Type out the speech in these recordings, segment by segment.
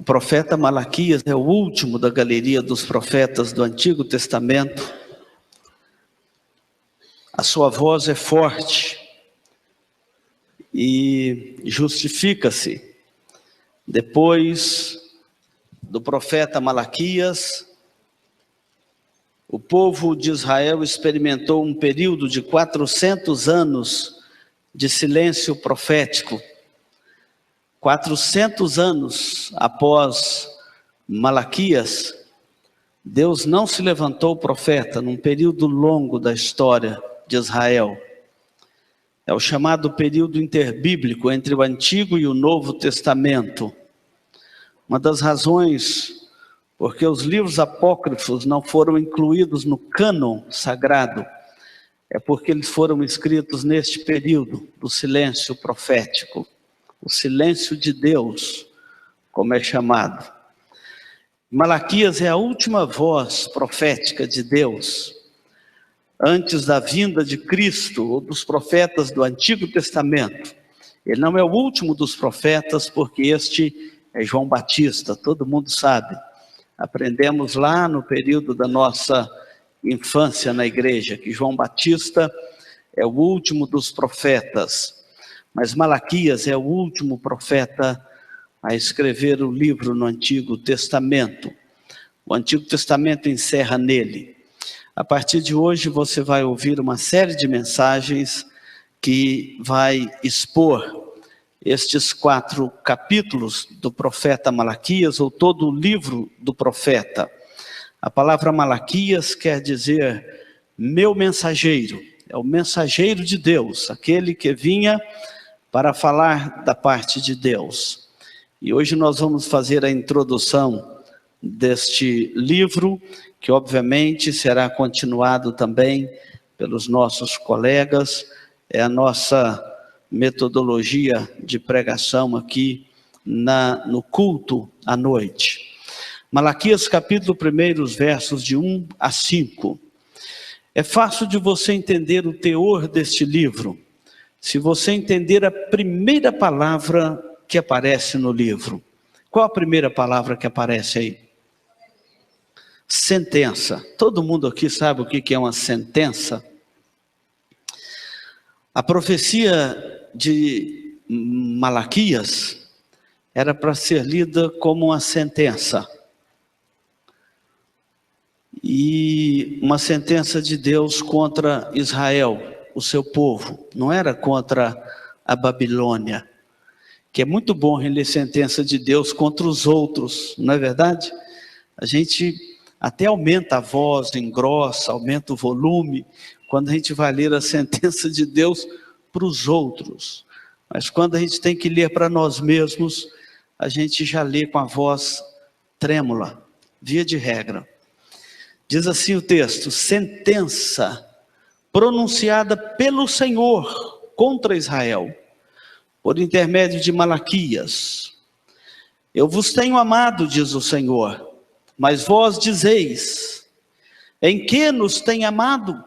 O profeta Malaquias é o último da galeria dos profetas do Antigo Testamento. A sua voz é forte e justifica-se. Depois do profeta Malaquias, o povo de Israel experimentou um período de 400 anos de silêncio profético. 400 anos após Malaquias, Deus não se levantou profeta num período longo da história de Israel. É o chamado período interbíblico entre o Antigo e o Novo Testamento. Uma das razões porque os livros apócrifos não foram incluídos no cânon sagrado é porque eles foram escritos neste período do silêncio profético. O silêncio de Deus, como é chamado. Malaquias é a última voz profética de Deus, antes da vinda de Cristo, ou dos profetas do Antigo Testamento. Ele não é o último dos profetas, porque este é João Batista, todo mundo sabe. Aprendemos lá no período da nossa infância na igreja, que João Batista é o último dos profetas. Mas Malaquias é o último profeta a escrever o livro no Antigo Testamento. O Antigo Testamento encerra nele. A partir de hoje você vai ouvir uma série de mensagens que vai expor estes 4 capítulos do profeta Malaquias, ou todo o livro do profeta. A palavra Malaquias quer dizer meu mensageiro, é o mensageiro de Deus, aquele que vinha para falar da parte de Deus. E hoje nós vamos fazer a introdução deste livro, que obviamente será continuado também pelos nossos colegas. É a nossa metodologia de pregação aqui no culto à noite. Malaquias capítulo 1, os versos de 1 a 5. É fácil de você entender o teor deste livro, se você entender a primeira palavra que aparece no livro. Qual a primeira palavra que aparece aí? Sentença. Todo mundo aqui sabe o que é uma sentença? A profecia de Malaquias era para ser lida como uma sentença. E uma sentença de Deus contra Israel, o seu povo, não era contra a Babilônia, que é muito bom reler sentença de Deus contra os outros, não é verdade? A gente até aumenta a voz, engrossa, aumenta o volume, quando a gente vai ler a sentença de Deus para os outros. Mas quando a gente tem que ler para nós mesmos, a gente já lê com a voz trêmula, via de regra. Diz assim o texto: sentença pronunciada pelo Senhor contra Israel, por intermédio de Malaquias. Eu vos tenho amado, diz o Senhor, mas vós dizeis, em que nos tem amado?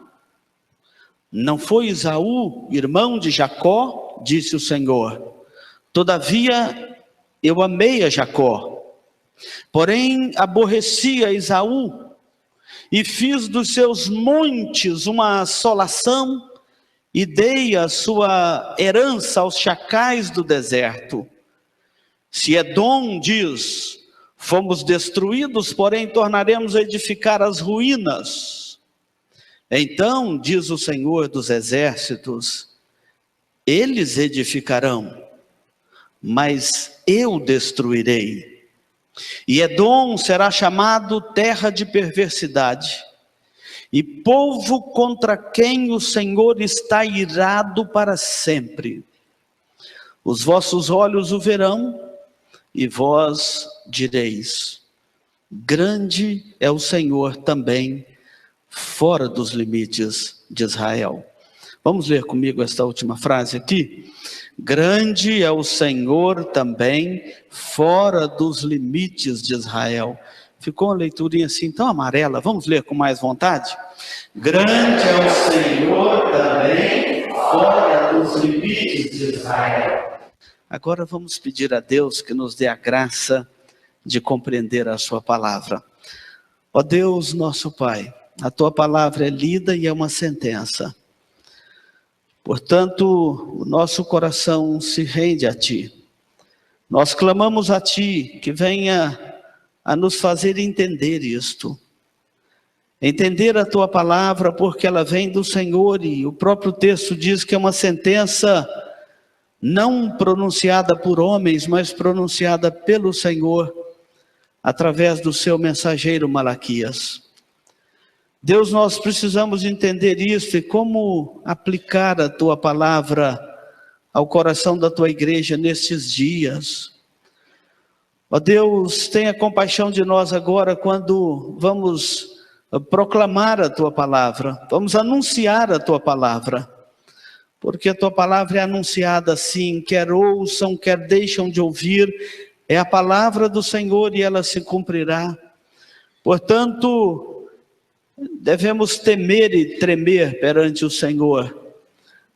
Não foi Esaú, irmão de Jacó, disse o Senhor. Todavia eu amei a Jacó, porém aborreci a Esaú, e fiz dos seus montes uma assolação, e dei a sua herança aos chacais do deserto. Se Edom diz, fomos destruídos, porém tornaremos a edificar as ruínas. Então, diz o Senhor dos exércitos, eles edificarão, mas eu destruirei. E Edom será chamado terra de perversidade, e povo contra quem o Senhor está irado para sempre. Os vossos olhos o verão, e vós direis, grande é o Senhor também, fora dos limites de Israel. Vamos ler comigo esta última frase aqui? Grande é o Senhor também, fora dos limites de Israel. Ficou uma leiturinha assim tão amarela, vamos ler com mais vontade? Grande é o Senhor também, fora dos limites de Israel. Agora vamos pedir a Deus que nos dê a graça de compreender a sua palavra. Ó Deus, nosso Pai, a tua palavra é lida e é uma sentença. Portanto, o nosso coração se rende a ti. Nós clamamos a ti que venha a nos fazer entender isto. Entender a tua palavra, porque ela vem do Senhor, e o próprio texto diz que é uma sentença não pronunciada por homens, mas pronunciada pelo Senhor, através do seu mensageiro Malaquias. Deus, nós precisamos entender isso e como aplicar a tua palavra ao coração da tua igreja nestes dias. Ó Deus, tenha compaixão de nós agora quando vamos proclamar a tua palavra, vamos anunciar a tua palavra, porque a tua palavra é anunciada assim, quer ouçam, quer deixam de ouvir, é a palavra do Senhor e ela se cumprirá. Portanto, devemos temer e tremer perante o Senhor,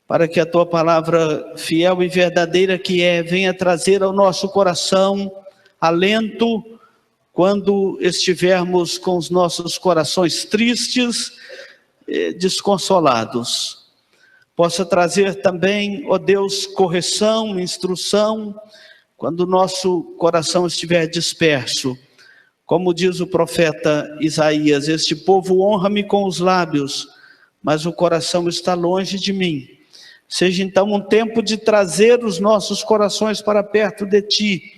para que a tua palavra fiel e verdadeira que é, venha trazer ao nosso coração alento, quando estivermos com os nossos corações tristes, desconsolados. Possa trazer também, ó Deus, correção, instrução, quando o nosso coração estiver disperso. Como diz o profeta Isaías, este povo honra-me com os lábios, mas o coração está longe de mim. Seja então um tempo de trazer os nossos corações para perto de ti,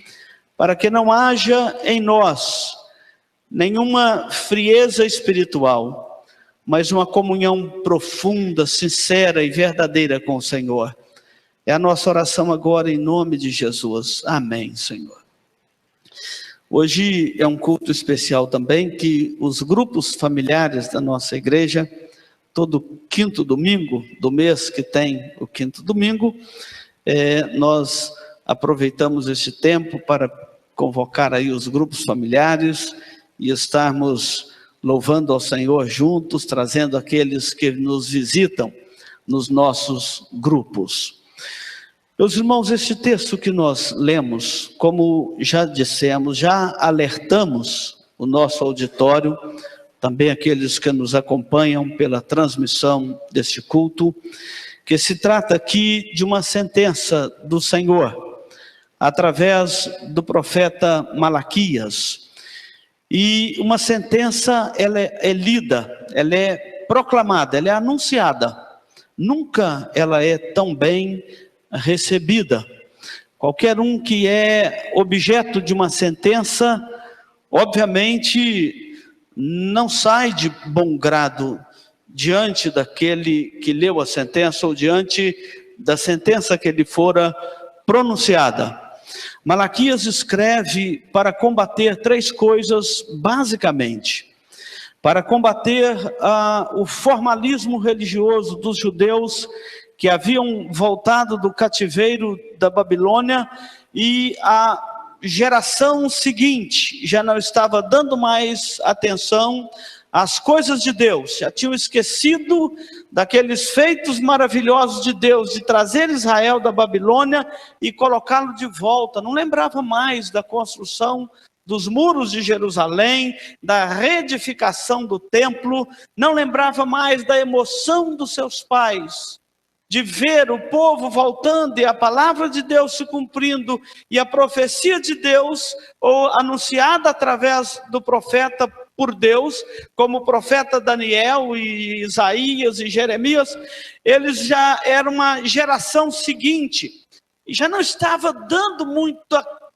para que não haja em nós nenhuma frieza espiritual, mas uma comunhão profunda, sincera e verdadeira com o Senhor. É a nossa oração agora em nome de Jesus. Amém, Senhor. Hoje é um culto especial também, que os grupos familiares da nossa igreja, todo quinto domingo do mês que tem o quinto domingo, nós aproveitamos este tempo para convocar aí os grupos familiares e estarmos louvando ao Senhor juntos, trazendo aqueles que nos visitam nos nossos grupos. Meus irmãos, este texto que nós lemos, como já dissemos, já alertamos o nosso auditório, também aqueles que nos acompanham pela transmissão deste culto, que se trata aqui de uma sentença do Senhor, através do profeta Malaquias. E uma sentença, ela é lida, ela é proclamada, ela é anunciada. Nunca ela é tão bem recebida. Qualquer um que é objeto de uma sentença, obviamente, não sai de bom grado diante daquele que leu a sentença ou diante da sentença que lhe fora pronunciada. Malaquias escreve para combater três coisas, basicamente. Para combater o formalismo religioso dos judeus que haviam voltado do cativeiro da Babilônia, e a geração seguinte já não estava dando mais atenção às coisas de Deus, já tinham esquecido daqueles feitos maravilhosos de Deus, de trazer Israel da Babilônia e colocá-lo de volta. Não lembrava mais da construção dos muros de Jerusalém, da reedificação do templo, não lembrava mais da emoção dos seus pais, de ver o povo voltando e a palavra de Deus se cumprindo, e a profecia de Deus, ou anunciada através do profeta por Deus, como o profeta Daniel e Isaías e Jeremias, eles já eram uma geração seguinte, e já não estava dando muito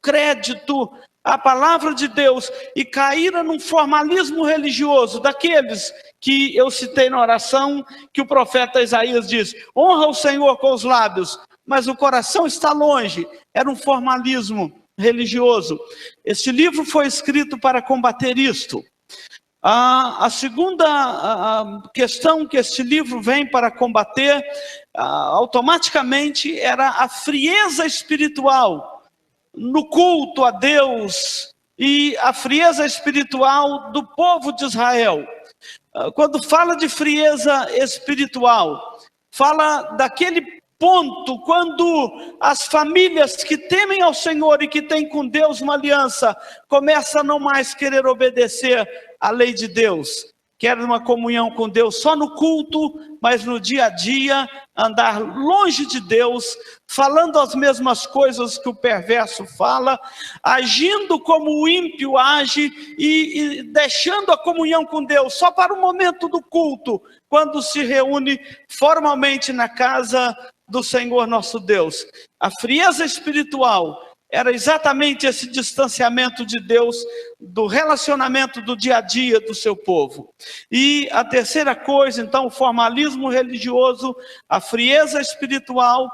crédito à palavra de Deus, e caíram num formalismo religioso, daqueles que eu citei na oração, que o profeta Isaías diz: honra o Senhor com os lábios, mas o coração está longe. Era um formalismo religioso. Este livro foi escrito para combater isto. A segunda questão que este livro vem para combater, automaticamente, era a frieza espiritual no culto a Deus e a frieza espiritual do povo de Israel. Quando fala de frieza espiritual, fala daquele ponto, quando as famílias que temem ao Senhor e que têm com Deus uma aliança, começam a não mais querer obedecer à lei de Deus, querem uma comunhão com Deus só no culto, mas no dia a dia, andar longe de Deus, falando as mesmas coisas que o perverso fala, agindo como o ímpio age e deixando a comunhão com Deus só para o momento do culto, quando se reúne formalmente na casa do Senhor nosso Deus. A frieza espiritual era exatamente esse distanciamento de Deus, do relacionamento do dia a dia do seu povo. E a terceira coisa, então, o formalismo religioso, a frieza espiritual.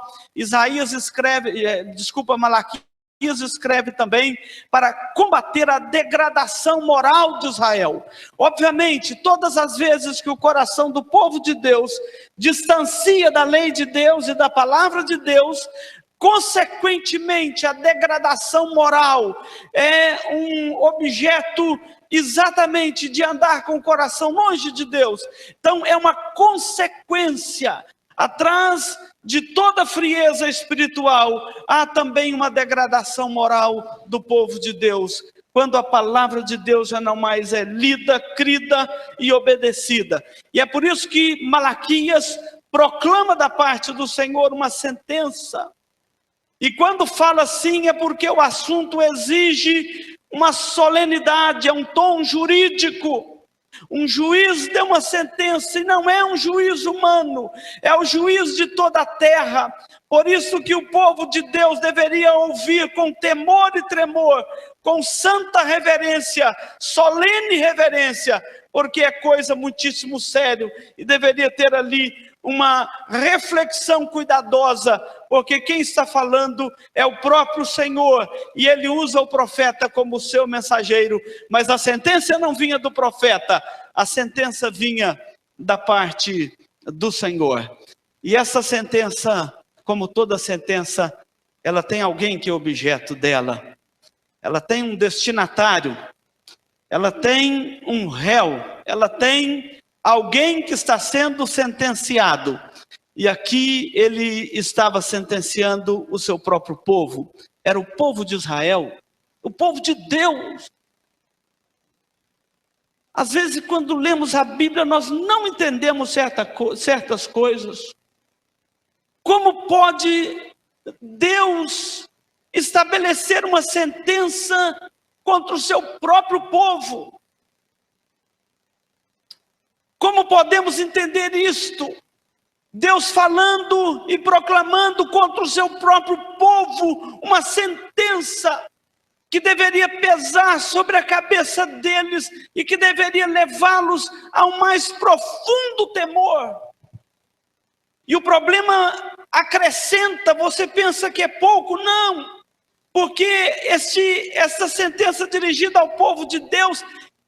Malaquias escreve também para combater a degradação moral de Israel. Obviamente, todas as vezes que o coração do povo de Deus distancia da lei de Deus e da palavra de Deus, consequentemente, a degradação moral é um objeto exatamente de andar com o coração longe de Deus. Então, é uma consequência. Atrás de toda frieza espiritual, há também uma degradação moral do povo de Deus, quando a palavra de Deus já não mais é lida, crida e obedecida. E é por isso que Malaquias proclama da parte do Senhor uma sentença. E quando fala assim é porque o assunto exige uma solenidade, é um tom jurídico. Um juiz deu uma sentença e não é um juiz humano, é o juiz de toda a terra. Por isso que o povo de Deus deveria ouvir com temor e tremor, com santa reverência, solene reverência, porque é coisa muitíssimo séria e deveria ter ali uma reflexão cuidadosa, porque quem está falando é o próprio Senhor, e ele usa o profeta como seu mensageiro, mas a sentença não vinha do profeta, a sentença vinha da parte do Senhor. E essa sentença, como toda sentença, ela tem alguém que é objeto dela, ela tem um destinatário, ela tem um réu, ela tem alguém que está sendo sentenciado. E aqui ele estava sentenciando o seu próprio povo. Era o povo de Israel, o povo de Deus. Às vezes, quando lemos a Bíblia, nós não entendemos certas coisas. Como pode Deus estabelecer uma sentença contra o seu próprio povo? Como podemos entender isto? Deus falando e proclamando contra o seu próprio povo uma sentença que deveria pesar sobre a cabeça deles e que deveria levá-los a um mais profundo temor. E o problema acrescenta, você pensa que é pouco? Não, porque essa sentença dirigida ao povo de Deus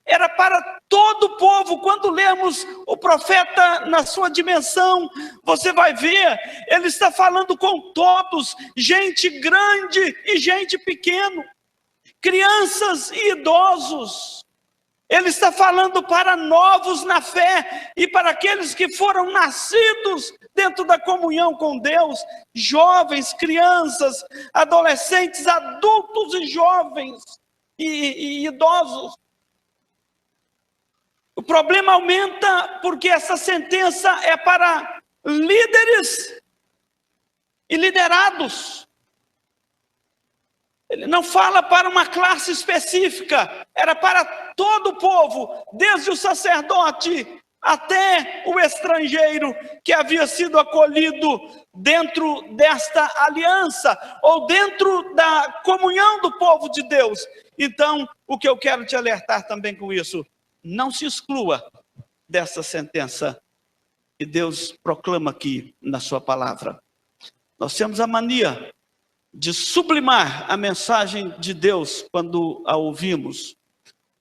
era para todo o povo. Quando lemos o profeta na sua dimensão, você vai ver, ele está falando com todos, gente grande e gente pequena, crianças e idosos. Ele está falando para novos na fé e para aqueles que foram nascidos dentro da comunhão com Deus, jovens, crianças, adolescentes, adultos e jovens e idosos. O problema aumenta porque essa sentença é para líderes e liderados. Ele não fala para uma classe específica, era para todo o povo, desde o sacerdote até o estrangeiro que havia sido acolhido dentro desta aliança, ou dentro da comunhão do povo de Deus. Então, o que eu quero te alertar também com isso, não se exclua dessa sentença que Deus proclama aqui na sua palavra. Nós temos a mania de sublimar a mensagem de Deus quando a ouvimos.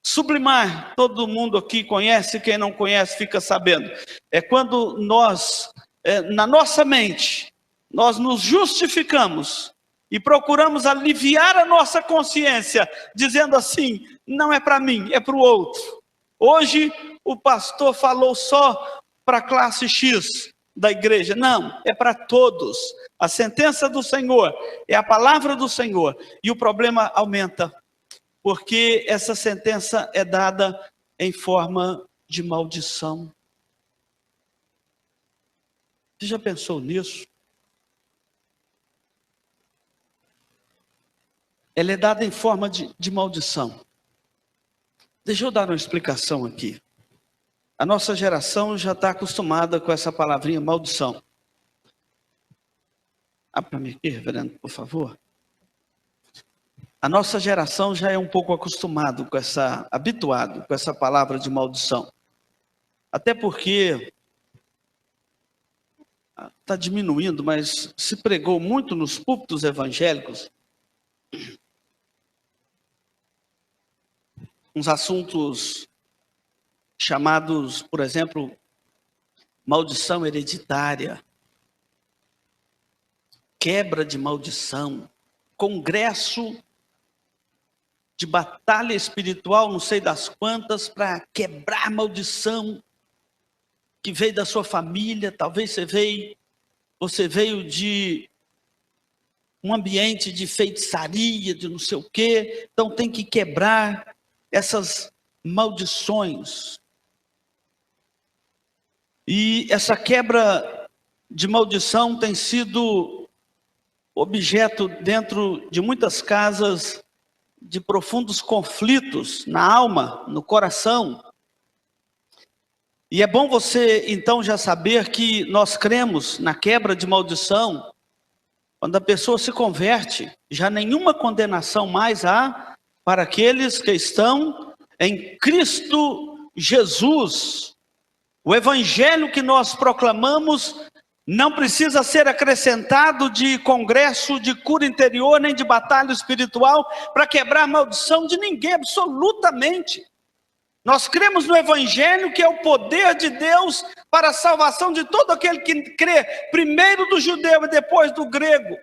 Sublimar, todo mundo aqui conhece, quem não conhece fica sabendo. É quando nós, na nossa mente, nós nos justificamos e procuramos aliviar a nossa consciência, dizendo assim, não é para mim, é para o outro. Hoje o pastor falou só para a classe X, da igreja. Não, é para todos. A sentença do Senhor é a palavra do Senhor. E o problema aumenta, porque essa sentença é dada em forma de maldição. Você já pensou nisso? Ela é dada em forma de maldição. Deixa eu dar uma explicação aqui. A nossa geração já está acostumada com essa palavrinha maldição. Para mim aqui, reverendo, por favor. A nossa geração já é um pouco habituado com essa palavra de maldição. Até porque está diminuindo, mas se pregou muito nos púlpitos evangélicos uns assuntos chamados, por exemplo, maldição hereditária, quebra de maldição, congresso de batalha espiritual, não sei das quantas, para quebrar maldição que veio da sua família. Talvez você veio de um ambiente de feitiçaria, de não sei o quê, então tem que quebrar essas maldições. E essa quebra de maldição tem sido objeto dentro de muitas casas de profundos conflitos na alma, no coração. E é bom você então já saber que nós cremos na quebra de maldição. Quando a pessoa se converte, já nenhuma condenação mais há para aqueles que estão em Cristo Jesus. O evangelho que nós proclamamos não precisa ser acrescentado de congresso de cura interior, nem de batalha espiritual, para quebrar a maldição de ninguém, absolutamente. Nós cremos no evangelho, que é o poder de Deus para a salvação de todo aquele que crê, primeiro do judeu e depois do grego.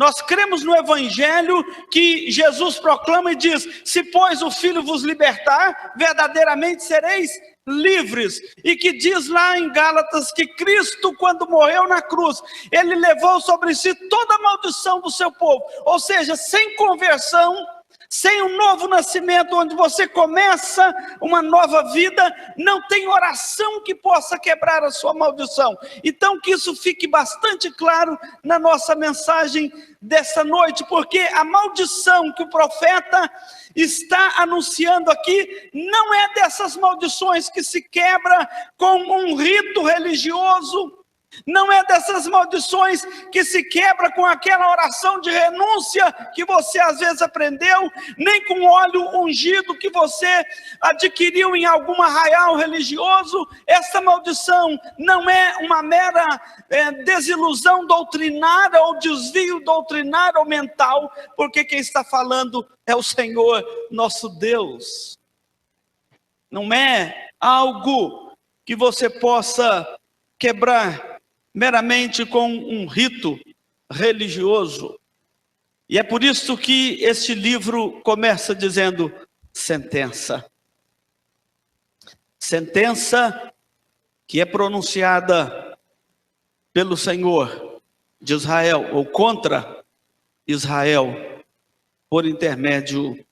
Nós cremos no evangelho que Jesus proclama e diz: se pois o Filho vos libertar, verdadeiramente sereis livres. E que diz lá em Gálatas que Cristo, quando morreu na cruz, ele levou sobre si toda a maldição do seu povo. Ou seja, sem conversão, sem um novo nascimento, onde você começa uma nova vida, não tem oração que possa quebrar a sua maldição. Então que isso fique bastante claro na nossa mensagem dessa noite, porque a maldição que o profeta está anunciando aqui não é dessas maldições que se quebra com um rito religioso. Não é dessas maldições que se quebra com aquela oração de renúncia que você às vezes aprendeu, nem com óleo ungido que você adquiriu em algum arraial religioso. Essa maldição não é uma mera desilusão doutrinária ou desvio doutrinário ou mental, porque quem está falando é o Senhor nosso Deus. Não é algo que você possa quebrar meramente com um rito religioso. E é por isso que este livro começa dizendo sentença. Sentença que é pronunciada pelo Senhor de Israel, ou contra Israel, por intermédio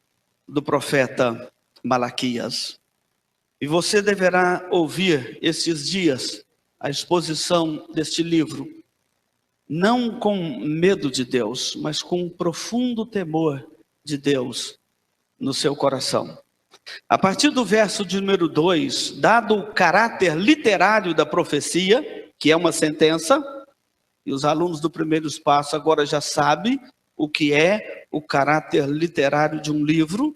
do profeta Malaquias. E você deverá ouvir esses dias a exposição deste livro, não com medo de Deus, mas com um profundo temor de Deus no seu coração. A partir do verso de número 2, dado o caráter literário da profecia, que é uma sentença, e os alunos do primeiro espaço agora já sabem o que é o caráter literário de um livro.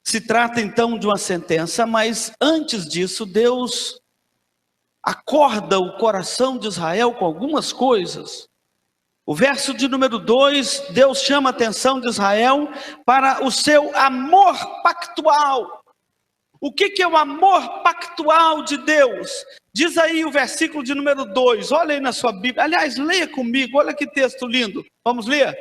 Se trata então de uma sentença, mas antes disso, Deus acorda o coração de Israel com algumas coisas. O verso de número 2, Deus chama a atenção de Israel para o seu amor pactual. O que é o amor pactual de Deus? Diz aí o versículo de número 2, olha aí na sua Bíblia. Aliás, leia comigo, olha que texto lindo. Vamos ler?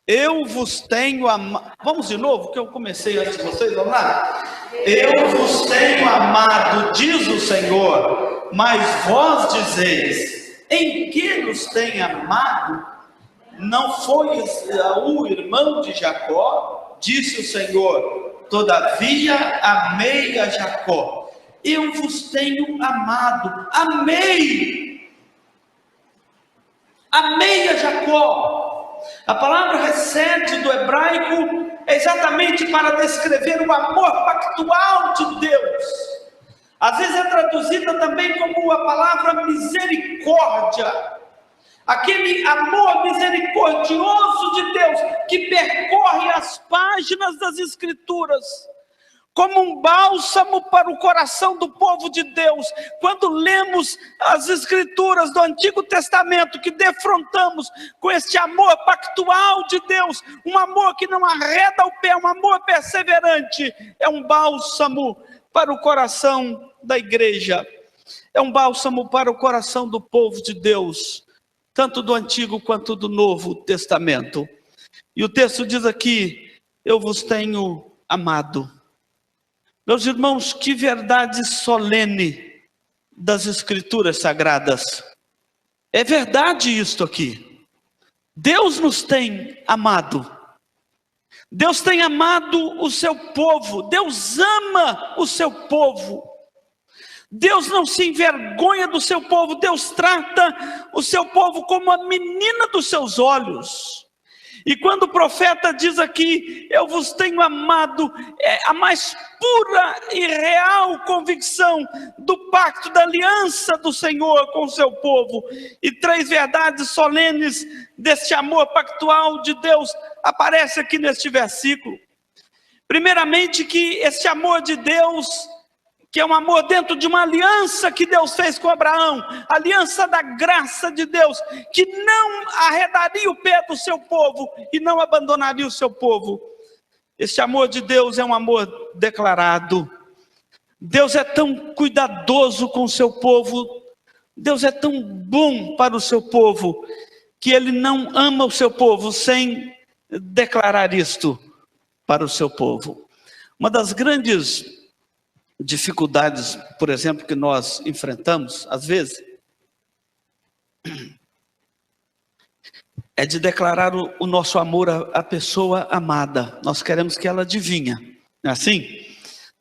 Eu vos tenho amado. Vamos de novo, que eu comecei antes de vocês, vamos lá? Eu vos tenho amado, diz o Senhor. Mas vós dizeis: em que nos tem amado? Não foi Esaú, irmão de Jacó? Disse o Senhor: todavia amei a Jacó, eu vos tenho amado. Amei a Jacó. A palavra recede do hebraico é exatamente para descrever o amor pactual de Deus. Às vezes é traduzida também como a palavra misericórdia. Aquele amor misericordioso de Deus que percorre as páginas das Escrituras como um bálsamo para o coração do povo de Deus. Quando lemos as Escrituras do Antigo Testamento, que defrontamos com este amor pactual de Deus, um amor que não arreda o pé, um amor perseverante, é um bálsamo para o coração da igreja, é um bálsamo para o coração do povo de Deus, tanto do Antigo quanto do Novo Testamento. E o texto diz aqui: eu vos tenho amado. Meus irmãos, que verdade solene das Escrituras Sagradas. É verdade isto aqui. Deus nos tem amado. Deus tem amado o seu povo. Deus ama o seu povo. Deus não se envergonha do seu povo. Deus trata o seu povo como a menina dos seus olhos. E quando o profeta diz aqui: eu vos tenho amado, é a mais pura e real convicção do pacto, da aliança do Senhor com o seu povo. E três verdades solenes deste amor pactual de Deus aparecem aqui neste versículo. Primeiramente, que este amor de Deus, que é um amor dentro de uma aliança que Deus fez com Abraão, aliança da graça de Deus, que não arredaria o pé do seu povo e não abandonaria o seu povo. Este amor de Deus é um amor declarado. Deus é tão cuidadoso com o seu povo, Deus é tão bom para o seu povo, que Ele não ama o seu povo sem declarar isto para o seu povo. Uma das grandes dificuldades, por exemplo, que nós enfrentamos, às vezes, é de declarar o nosso amor à pessoa amada. Nós queremos que ela adivinha, não é assim?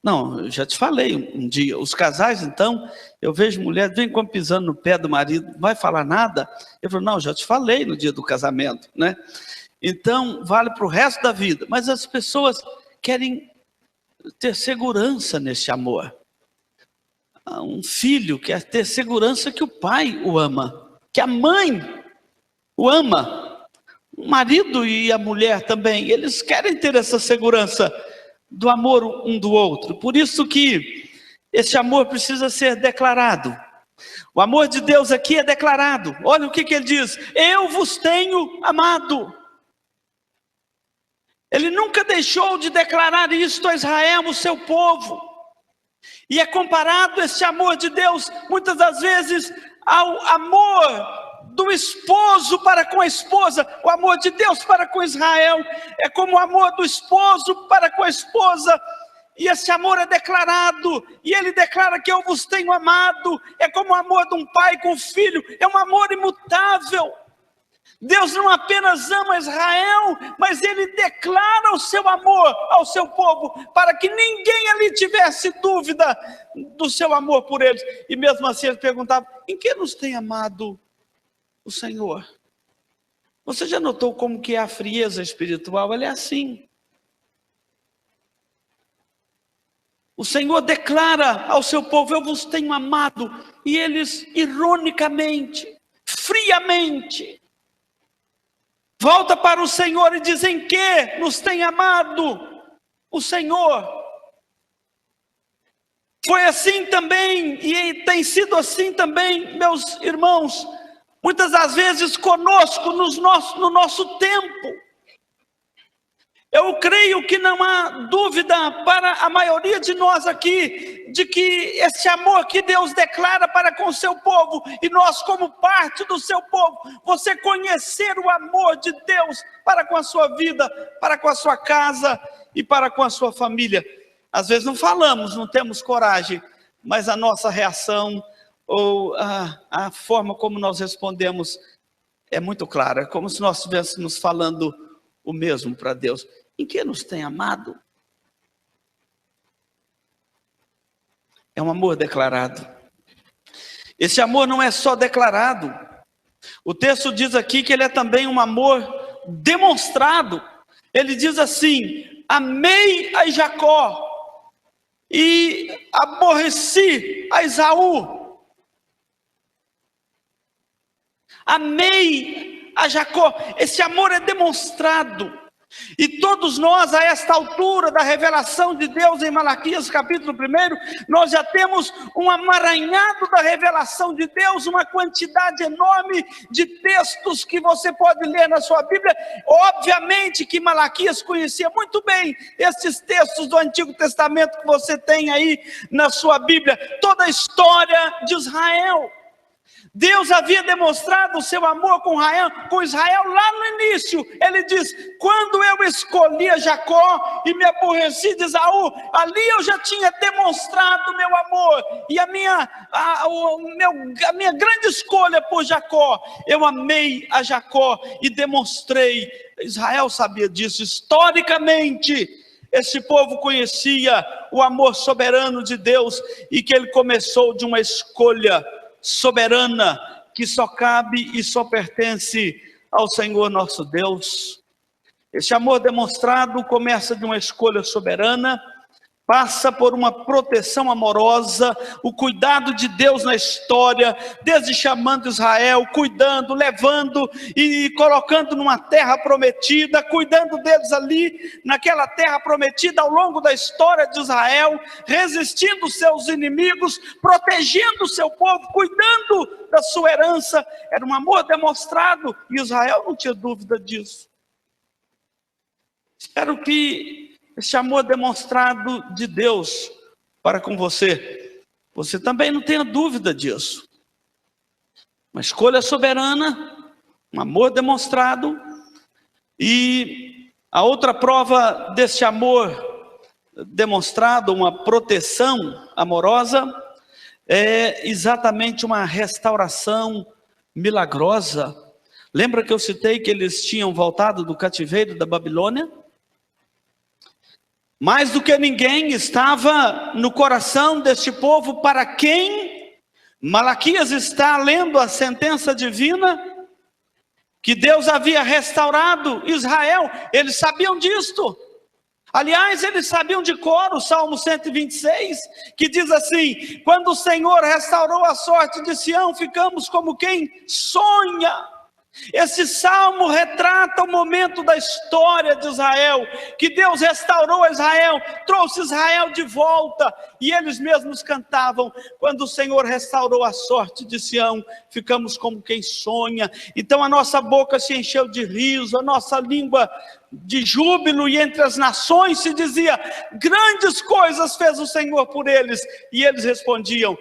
Não, eu já te falei um dia, os casais, então, eu vejo mulher, vem como pisando no pé do marido, não vai falar nada? Eu falo: não, já te falei no dia do casamento, né? Então, vale para o resto da vida. Mas as pessoas querem ter segurança nesse amor. Um filho quer ter segurança que o pai o ama, que a mãe o ama. O marido e a mulher também, eles querem ter essa segurança do amor um do outro. Por isso que esse amor precisa ser declarado. O amor de Deus aqui é declarado. Olha o que ele diz: eu vos tenho amado. Ele nunca deixou de declarar isto a Israel, o seu povo. E é comparado esse amor de Deus, muitas das vezes, ao amor do esposo para com a esposa. O amor de Deus para com Israel é como o amor do esposo para com a esposa. E esse amor é declarado, e ele declara que eu vos tenho amado. É como o amor de um pai com o filho, é um amor imutável. Deus não apenas ama Israel, mas Ele declara o seu amor ao seu povo, para que ninguém ali tivesse dúvida do seu amor por eles. E mesmo assim ele perguntava: em que nos tem amado o Senhor? Você já notou como que é a frieza espiritual? Ela é assim. O Senhor declara ao seu povo: eu vos tenho amado. E eles, ironicamente, friamente, volta para o Senhor e diz: em que nos tem amado o Senhor? Foi assim também, e tem sido assim também, meus irmãos, muitas das vezes conosco, no nosso tempo. Eu creio que não há dúvida para a maioria de nós aqui, de que esse amor que Deus declara para com o seu povo, e nós como parte do seu povo, você conhecer o amor de Deus para com a sua vida, para com a sua casa e para com a sua família. Às vezes não falamos, não temos coragem, mas a nossa reação, ou a forma como nós respondemos é muito clara, como se nós estivéssemos falando o mesmo para Deus. Em que nos tem amado? É um amor declarado. Esse amor não é só declarado. O texto diz aqui que ele é também um amor demonstrado. Ele diz assim: amei a Jacó e aborreci a Esaú. Amei a Jacó. Esse amor é demonstrado. E todos nós, a esta altura da revelação de Deus em Malaquias capítulo 1, nós já temos um amaranhado da revelação de Deus, uma quantidade enorme de textos que você pode ler na sua Bíblia. Obviamente que Malaquias conhecia muito bem esses textos do Antigo Testamento que você tem aí na sua Bíblia, toda a história de Israel. Deus havia demonstrado o seu amor com Israel lá no início. Ele diz: quando eu escolhi a Jacó e me aborreci de Esaú, ali eu já tinha demonstrado o meu amor. E a minha grande escolha por Jacó, eu amei a Jacó e demonstrei. Israel sabia disso. Historicamente, esse povo conhecia o amor soberano de Deus e que ele começou de uma escolha soberana que só cabe e só pertence ao Senhor nosso Deus. Esse amor demonstrado começa de uma escolha soberana, passa por uma proteção amorosa, o cuidado de Deus na história, desde chamando Israel, cuidando, levando e colocando numa terra prometida, cuidando deles ali naquela terra prometida ao longo da história de Israel, resistindo seus inimigos, protegendo o seu povo, cuidando da sua herança. Era um amor demonstrado e Israel não tinha dúvida disso. Espero que esse amor demonstrado de Deus para com você também não tenha dúvida disso. Uma escolha soberana, um amor demonstrado, e a outra prova desse amor demonstrado, uma proteção amorosa, é exatamente uma restauração milagrosa. Lembra que eu citei que eles tinham voltado do cativeiro da Babilônia? Mais do que ninguém estava no coração deste povo para quem Malaquias está lendo a sentença divina, que Deus havia restaurado Israel. Eles sabiam disto. Aliás, eles sabiam de cor o Salmo 126, que diz assim: quando o Senhor restaurou a sorte de Sião, ficamos como quem sonha. Esse salmo retrata o momento da história de Israel, que Deus restaurou Israel, trouxe Israel de volta, e eles mesmos cantavam: quando o Senhor restaurou a sorte de Sião, ficamos como quem sonha. Então a nossa boca se encheu de riso, a nossa língua de júbilo, e entre as nações se dizia: grandes coisas fez o Senhor por eles. E eles respondiam: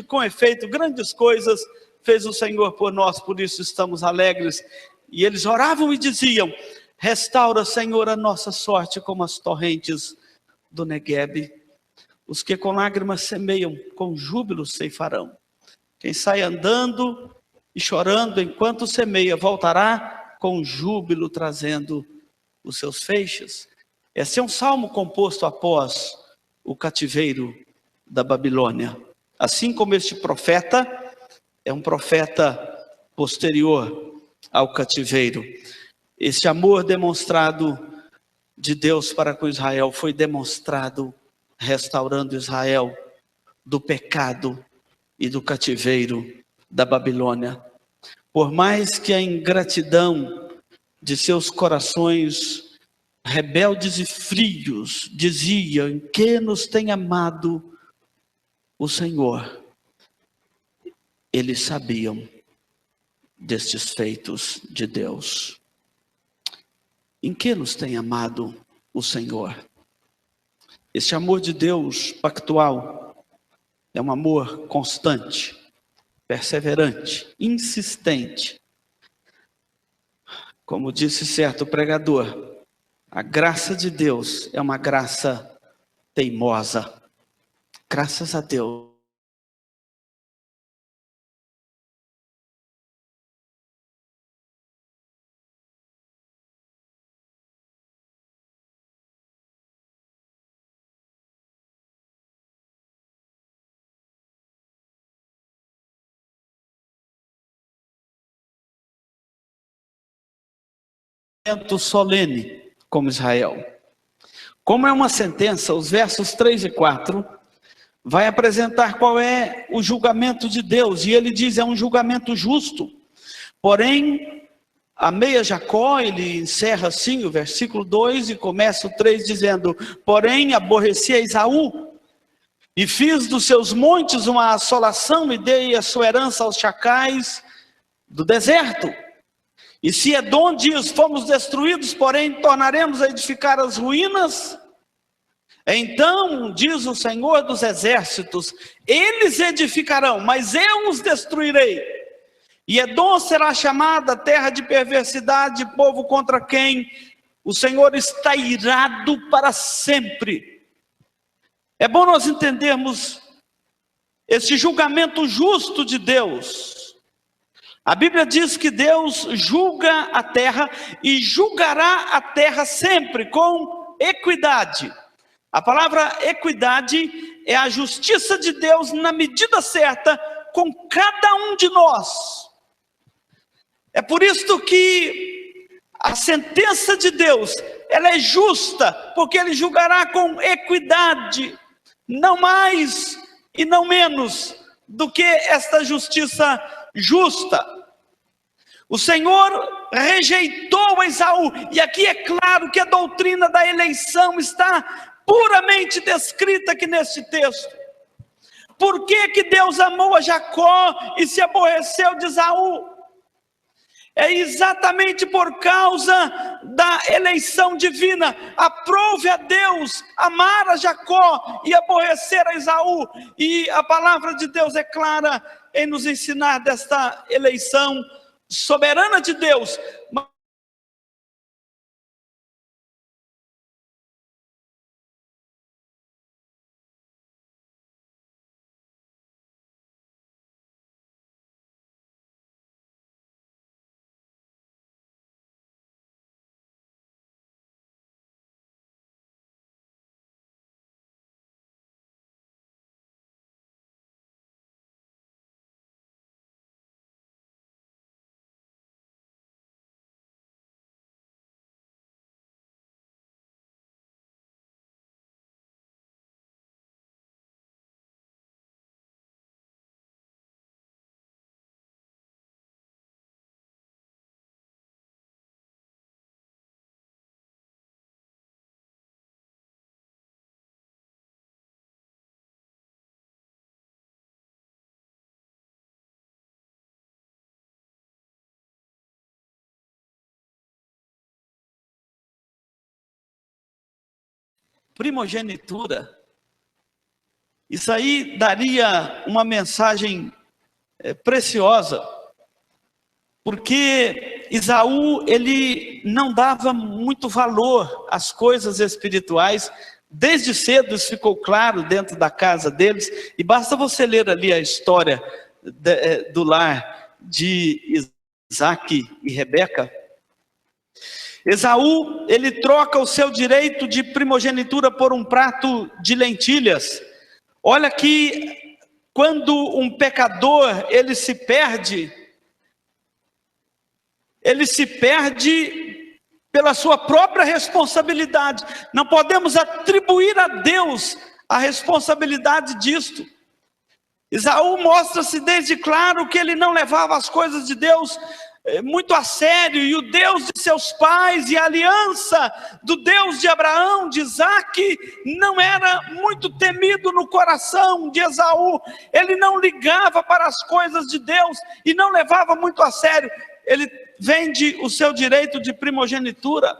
com efeito, grandes coisas fez o Senhor por nós, por isso estamos alegres. E eles oravam e diziam: restaura, Senhor, a nossa sorte como as torrentes do Neguebe. Os que com lágrimas semeiam, com júbilo ceifarão. Quem sai andando e chorando enquanto semeia, voltará com júbilo trazendo os seus feixes. Esse é um salmo composto após o cativeiro da Babilônia. Assim como este profeta é um profeta posterior ao cativeiro. Esse amor demonstrado de Deus para com Israel foi demonstrado restaurando Israel do pecado e do cativeiro da Babilônia. Por mais que a ingratidão de seus corações rebeldes e frios diziam: em que nos tem amado o Senhor, eles sabiam destes feitos de Deus. Em que nos tem amado o Senhor? Esse amor de Deus pactual é um amor constante, perseverante, insistente. Como disse certo pregador, a graça de Deus é uma graça teimosa. Graças a Deus julgamento solene como Israel. Como é uma sentença, os versos 3 e 4 vai apresentar qual é o julgamento de Deus, e ele diz, é um julgamento justo. Porém, amei a Jacó, ele encerra assim o versículo 2 e começa o 3 dizendo, porém aborreci a Esaú, e fiz dos seus montes uma assolação, e dei a sua herança aos chacais do deserto. E se Edom diz, fomos destruídos, porém tornaremos a edificar as ruínas, então, diz o Senhor dos exércitos, eles edificarão, mas eu os destruirei. E Edom será chamada terra de perversidade, povo contra quem o Senhor está irado para sempre. É bom nós entendermos esse julgamento justo de Deus. A Bíblia diz que Deus julga a terra e julgará a terra sempre com equidade. A palavra equidade é a justiça de Deus na medida certa com cada um de nós. É por isso que a sentença de Deus, ela é justa, porque Ele julgará com equidade, não mais e não menos do que esta justiça justa. O Senhor rejeitou Esaú, e aqui é claro que a doutrina da eleição está puramente descrita aqui neste texto. Por que que Deus amou a Jacó e se aborreceu de Esaú? É exatamente por causa da eleição divina. Aprove a Deus amar a Jacó e aborrecer a Esaú. E a palavra de Deus é clara em nos ensinar desta eleição soberana de Deus. Primogenitura, isso aí daria uma mensagem preciosa, porque Esaú, ele não dava muito valor às coisas espirituais. Desde cedo isso ficou claro dentro da casa deles, e basta você ler ali a história do lar de Isaac e Rebeca. Esaú, ele troca o seu direito de primogenitura por um prato de lentilhas. Olha que quando um pecador, ele se perde pela sua própria responsabilidade. Não podemos atribuir a Deus a responsabilidade disto. Esaú mostra-se desde claro que ele não levava as coisas de Deus muito a sério, e o Deus de seus pais e a aliança do Deus de Abraão, de Isaac, não era muito temido no coração de Esaú. Ele não ligava para as coisas de Deus e não levava muito a sério. Ele vende o seu direito de primogenitura.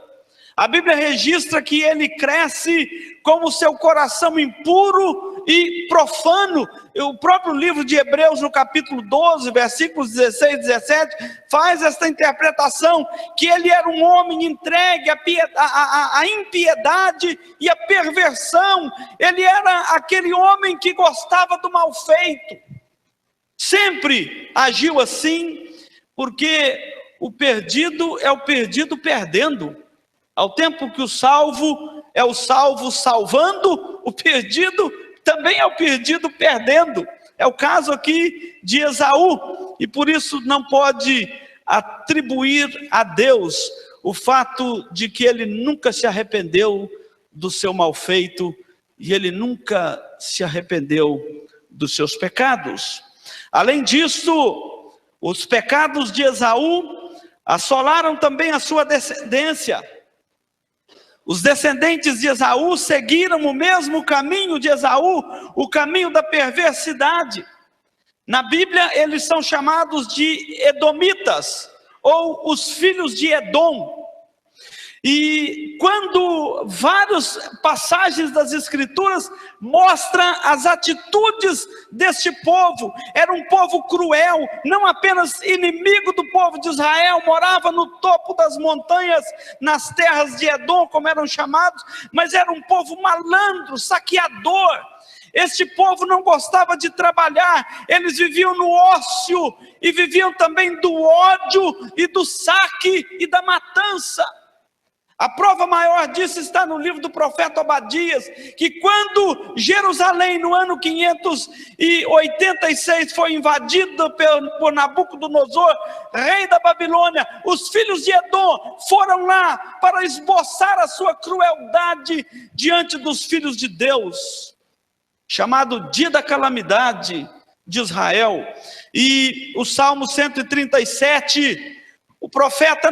A Bíblia registra que ele cresce com o seu coração impuro e profano. O próprio livro de Hebreus, no capítulo 12, versículos 16 e 17, faz esta interpretação, que ele era um homem entregue à impiedade e à perversão. Ele era aquele homem que gostava do mal feito. Sempre agiu assim, porque o perdido é o perdido perdendo. Ao tempo que o salvo é o salvo salvando, o perdido também é o perdido perdendo. É o caso aqui de Esaú, e por isso não pode atribuir a Deus o fato de que ele nunca se arrependeu do seu mal feito e ele nunca se arrependeu dos seus pecados. Além disso, os pecados de Esaú assolaram também a sua descendência. Os descendentes de Esaú seguiram o mesmo caminho de Esaú, o caminho da perversidade. Na Bíblia, eles são chamados de edomitas, ou os filhos de Edom. E quando várias passagens das Escrituras mostram as atitudes deste povo, era um povo cruel, não apenas inimigo do povo de Israel, morava no topo das montanhas, nas terras de Edom, como eram chamados, mas era um povo malandro, saqueador. Este povo não gostava de trabalhar, eles viviam no ócio, e viviam também do ódio, e do saque, e da matança. A prova maior disso está no livro do profeta Obadias, que quando Jerusalém, no ano 586, foi invadida por Nabucodonosor, rei da Babilônia, os filhos de Edom foram lá para esboçar a sua crueldade diante dos filhos de Deus, chamado Dia da Calamidade de Israel. E o Salmo 137... o profeta,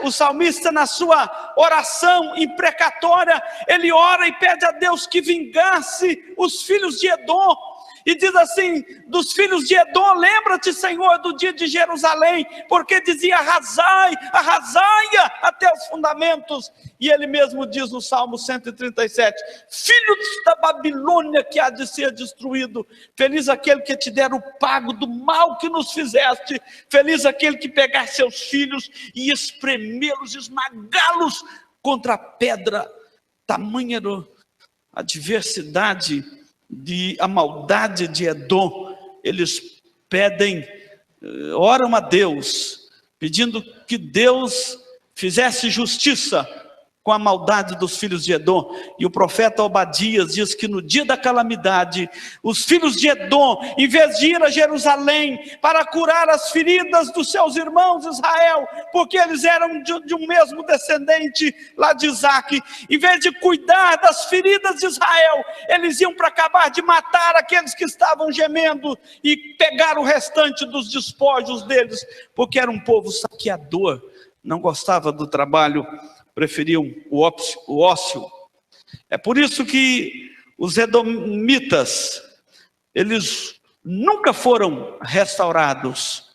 o salmista, na sua oração imprecatória, ele ora e pede a Deus que vingasse os filhos de Edom. E diz assim, dos filhos de Edom: lembra-te, Senhor, do dia de Jerusalém, porque dizia: arrasai-a até os fundamentos. E ele mesmo diz no Salmo 137, filhos da Babilônia que há de ser destruído, feliz aquele que te der o pago do mal que nos fizeste, feliz aquele que pegar seus filhos e espremê-los, esmagá-los contra a pedra. Tamanha a adversidade, a maldade de Edom. Eles oram a Deus, pedindo que Deus fizesse justiça com a maldade dos filhos de Edom. E o profeta Obadias diz que no dia da calamidade, os filhos de Edom, em vez de ir a Jerusalém para curar as feridas dos seus irmãos Israel, porque eles eram de um mesmo descendente lá de Isaac, em vez de cuidar das feridas de Israel, eles iam para acabar de matar aqueles que estavam gemendo e pegar o restante dos despojos deles, porque era um povo saqueador, não gostava do trabalho, preferiam o ócio. É por isso que os edomitas, eles nunca foram restaurados.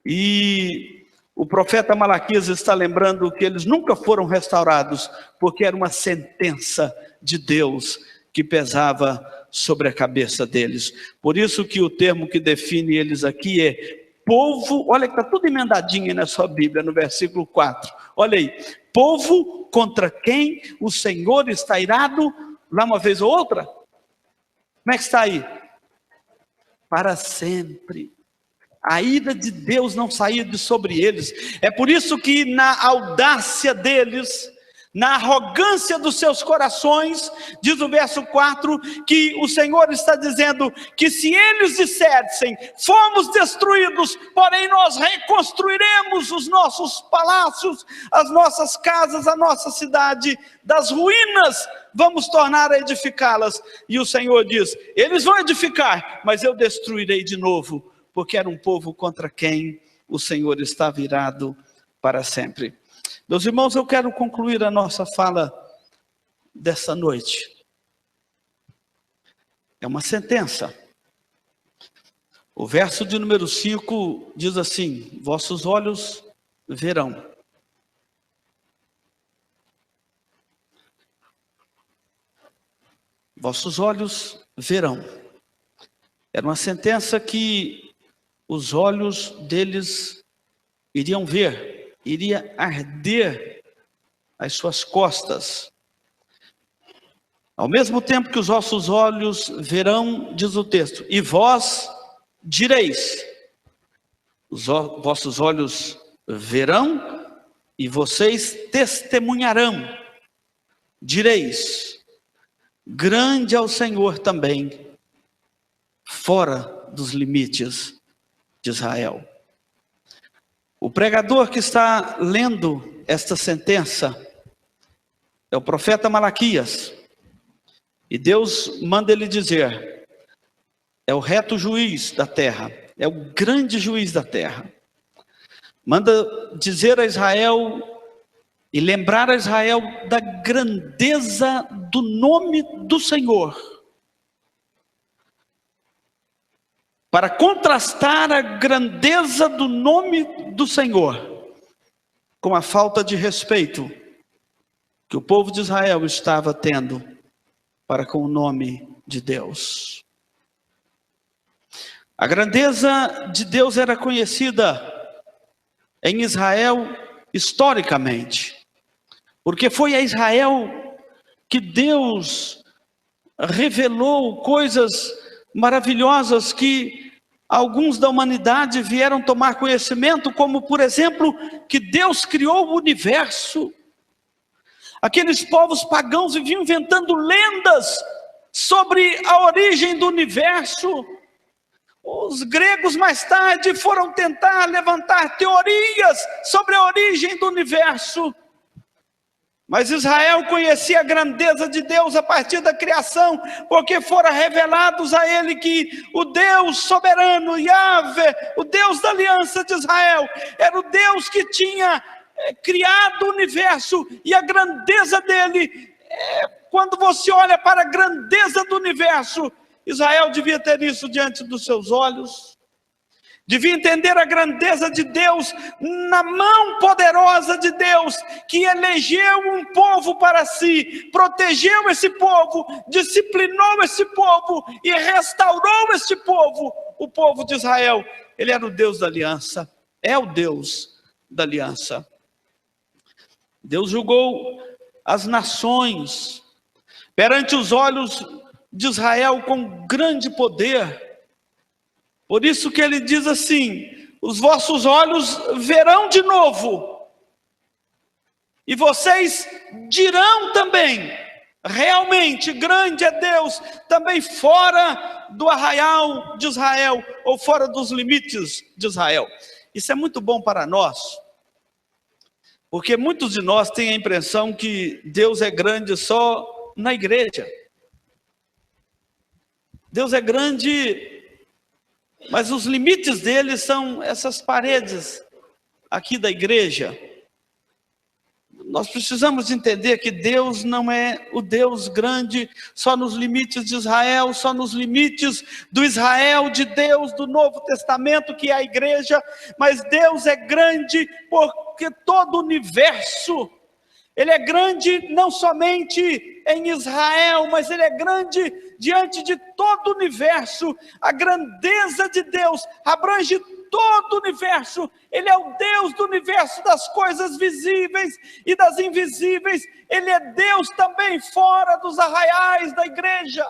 E o profeta Malaquias está lembrando que eles nunca foram restaurados, porque era uma sentença de Deus que pesava sobre a cabeça deles. Por isso que o termo que define eles aqui é povo. Olha que está tudo emendadinho na sua Bíblia, no versículo 4. Olha aí, povo contra quem o Senhor está irado, lá uma vez ou outra. Como é que está aí? Para sempre. A ira de Deus não saía de sobre eles. É por isso que na audácia deles, na arrogância dos seus corações, diz o verso 4, que o Senhor está dizendo que se eles dissessem: fomos destruídos, porém nós reconstruiremos os nossos palácios, as nossas casas, a nossa cidade, das ruínas vamos tornar a edificá-las. E o Senhor diz: eles vão edificar, mas eu destruirei de novo, porque era um povo contra quem o Senhor está virado para sempre. Meus irmãos, eu quero concluir a nossa fala dessa noite. É uma sentença. O verso de número 5 diz assim: vossos olhos verão. Vossos olhos verão. Era uma sentença que os olhos deles iriam ver, iria arder as suas costas. Ao mesmo tempo que os vossos olhos verão, diz o texto, e vós direis. Os vossos olhos verão e vocês testemunharão. Direis: grande é o Senhor também, fora dos limites de Israel. O pregador que está lendo esta sentença é o profeta Malaquias. E Deus manda ele dizer: é o reto juiz da terra, é o grande juiz da terra. Manda dizer a Israel e lembrar a Israel da grandeza do nome do Senhor, para contrastar a grandeza do nome do Senhor com a falta de respeito que o povo de Israel estava tendo para com o nome de Deus. A grandeza de Deus era conhecida em Israel historicamente, porque foi a Israel que Deus revelou coisas maravilhosas que alguns da humanidade vieram tomar conhecimento, como por exemplo, que Deus criou o universo. Aqueles povos pagãos viviam inventando lendas sobre a origem do universo. Os gregos mais tarde foram tentar levantar teorias sobre a origem do universo. Mas Israel conhecia a grandeza de Deus a partir da criação, porque fora revelados a ele que o Deus soberano, Yahvé, o Deus da aliança de Israel, era o Deus que tinha criado o universo, e a grandeza dele, quando você olha para a grandeza do universo, Israel devia ter isso diante dos seus olhos, devia entender a grandeza de Deus na mão poderosa de Deus, que elegeu um povo para si, protegeu esse povo, disciplinou esse povo e restaurou esse povo, o povo de Israel. Ele era o Deus da aliança, é o Deus da aliança. Deus julgou as nações perante os olhos de Israel com grande poder. Por isso que ele diz assim: os vossos olhos verão de novo, e vocês dirão também, realmente grande é Deus, também fora do arraial de Israel, ou fora dos limites de Israel. Isso é muito bom para nós, porque muitos de nós têm a impressão que Deus é grande só na igreja. Deus é grande, mas os limites dele são essas paredes aqui da igreja. Nós precisamos entender que Deus não é o Deus grande só nos limites de Israel, só nos limites do Israel de Deus do Novo Testamento, que é a igreja, mas Deus é grande porque todo o universo, ele é grande não somente em Israel, mas ele é grande diante de todo o universo. A grandeza de Deus abrange todo o universo. Ele é o Deus do universo, das coisas visíveis e das invisíveis. Ele é Deus também fora dos arraiais da igreja.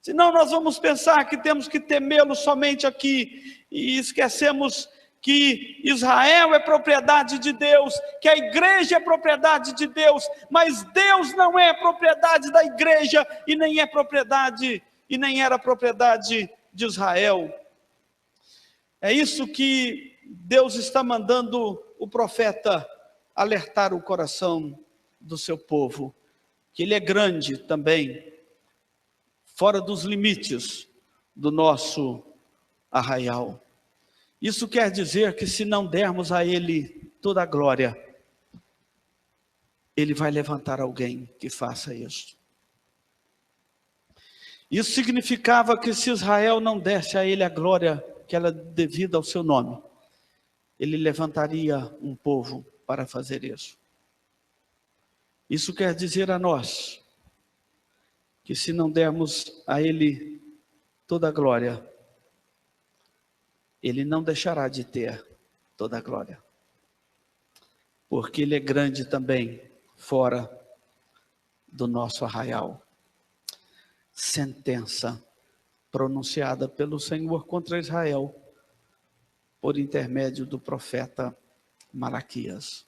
Senão nós vamos pensar que temos que temê-lo somente aqui, e esquecemos que Israel é propriedade de Deus, que a igreja é propriedade de Deus, mas Deus não é propriedade da igreja, e nem é propriedade, e nem era propriedade de Israel. É isso que Deus está mandando o profeta alertar o coração do seu povo, que ele é grande também, fora dos limites do nosso arraial. Isso quer dizer que se não dermos a ele toda a glória, ele vai levantar alguém que faça isso. Isso significava que se Israel não desse a ele a glória que era devida ao seu nome, ele levantaria um povo para fazer isso. Isso quer dizer a nós que se não dermos a ele toda a glória, ele não deixará de ter toda a glória, porque ele é grande também fora do nosso arraial. Sentença pronunciada pelo Senhor contra Israel por intermédio do profeta Malaquias.